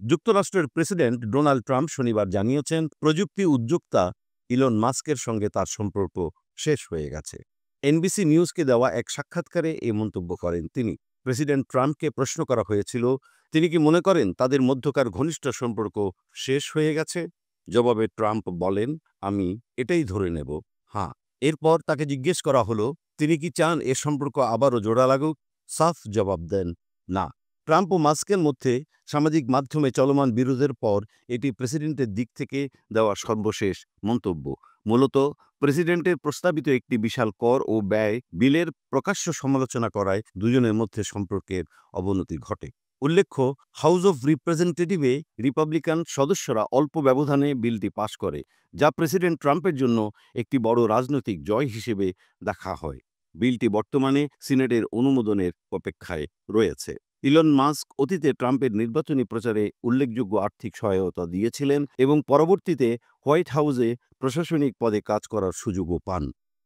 যুক্তরাষ্ট্রের president Donald Trump শনিবার জানিয়েছেন, প্রযুক্তি উদ্যোক্তা ইলন মাস্কের সঙ্গে তার সম্পর্ক শেষ হয়ে গেছে। এনবিসি নিউজকে দেওয়া এক সাক্ষাৎকারে এই মন্তব্য করেন তিনি। প্রেসিডেন্ট ট্রাম্পকে প্রশ্ন করা হয়েছিল, তিনি কি মনে করেন তাদের মধ্যকার ঘনিষ্ঠ সম্পর্ক শেষ হয়ে গেছে। জবাবে ট্রাম্প বলেন, আমি এটাই ধরে নেব, হ্যাঁ। এরপর তাকে জিজ্ঞেস করা হলো, তিনি কি চান এ সম্পর্ক আবারও জোড়া লাগুক। সাফ জবাব দেন, না। ট্রাম্প ও মাস্কের মধ্যে সামাজিক মাধ্যমে চলমান বিরোধের পর এটি প্রেসিডেন্টের দিক থেকে দেওয়া সর্বশেষ মন্তব্য। মূলত প্রেসিডেন্টের প্রস্তাবিত একটি বিশাল কর ও ব্যয় বিলের প্রকাশ্য সমালোচনা করায় দুজনের মধ্যে সম্পর্কের অবনতি ঘটে। উল্লেখ্য, হাউস অব রিপ্রেজেন্টেটিভে রিপাবলিকান সদস্যরা অল্প ব্যবধানে বিলটি পাশ করে, যা প্রেসিডেন্ট ট্রাম্পের জন্য একটি বড় রাজনৈতিক জয় হিসেবে দেখা হয়। বিলটি বর্তমানে সিনেটের অনুমোদনের অপেক্ষায় রয়েছে। ইলন মাস্ক অতীতে ট্রাম্পের নির্বাচনী প্রচারে উল্লেখযোগ্য আর্থিক সহায়তা দিয়েছিলেন এবং পরবর্তীতে হোয়াইট হাউসে প্রশাসনিক পদে কাজ করার সুযোগও পান।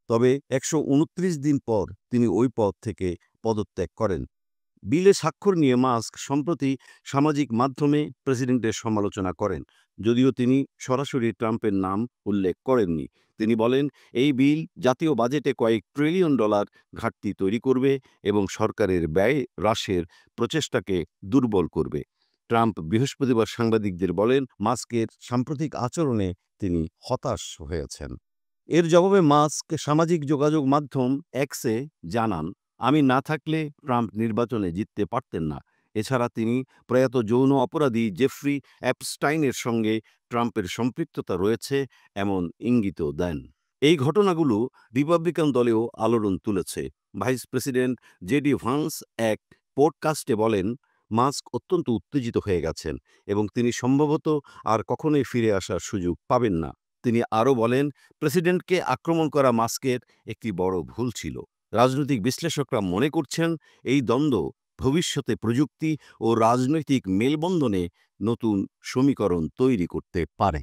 তবে ১২৯ দিন পর তিনি ওই পদ থেকে পদত্যাগ করেন। বিলে স্বাক্ষর নিয়ে মাস্ক সম্প্রতি সামাজিক মাধ্যমে প্রেসিডেন্টের সমালোচনা করেন, যদিও তিনি সরাসরি ট্রাম্পের নাম উল্লেখ করেননি। তিনি বলেন, এই বিল জাতীয় বাজেটে কয়েক ট্রিলিয়ন ডলার ঘাটতি তৈরি করবে এবং সরকারের ব্যয় হ্রাসের প্রচেষ্টাকে দুর্বল করবে। ট্রাম্প বৃহস্পতিবার সাংবাদিকদের বলেন, মাস্কের সাম্প্রতিক আচরণে তিনি হতাশ হয়েছেন। এর জবাবে মাস্ক সামাজিক যোগাযোগ মাধ্যম এক্সে জানান, আমি না থাকলে ট্রাম্প নির্বাচনে জিততে পারতেন না। এছাড়া তিনি প্রয়াত যৌন অপরাধী জেফ্রি অ্যাপস্টাইনের সঙ্গে ট্রাম্পের সম্পৃক্ততা রয়েছে এমন ইঙ্গিতও দেন। এই ঘটনাগুলো রিপাবলিকান দলেও আলোড়ন তুলেছে। ভাইস প্রেসিডেন্ট জেডি ভান্স এক পডকাস্টে বলেন, মাস্ক অত্যন্ত উত্তেজিত হয়ে গেছেন এবং তিনি সম্ভবত আর কখনোই ফিরে আসার সুযোগ পাবেন না। তিনি আরও বলেন, প্রেসিডেন্টকে আক্রমণ করা মাস্কের একটি বড় ভুল ছিল। রাজনৈতিক বিশ্লেষকরা মনে করছেন, এই দ্বন্দ্ব ভবিষ্যতে প্রযুক্তি ও রাজনৈতিক মেলবন্ধনে নতুন সমীকরণ তৈরি করতে পারে।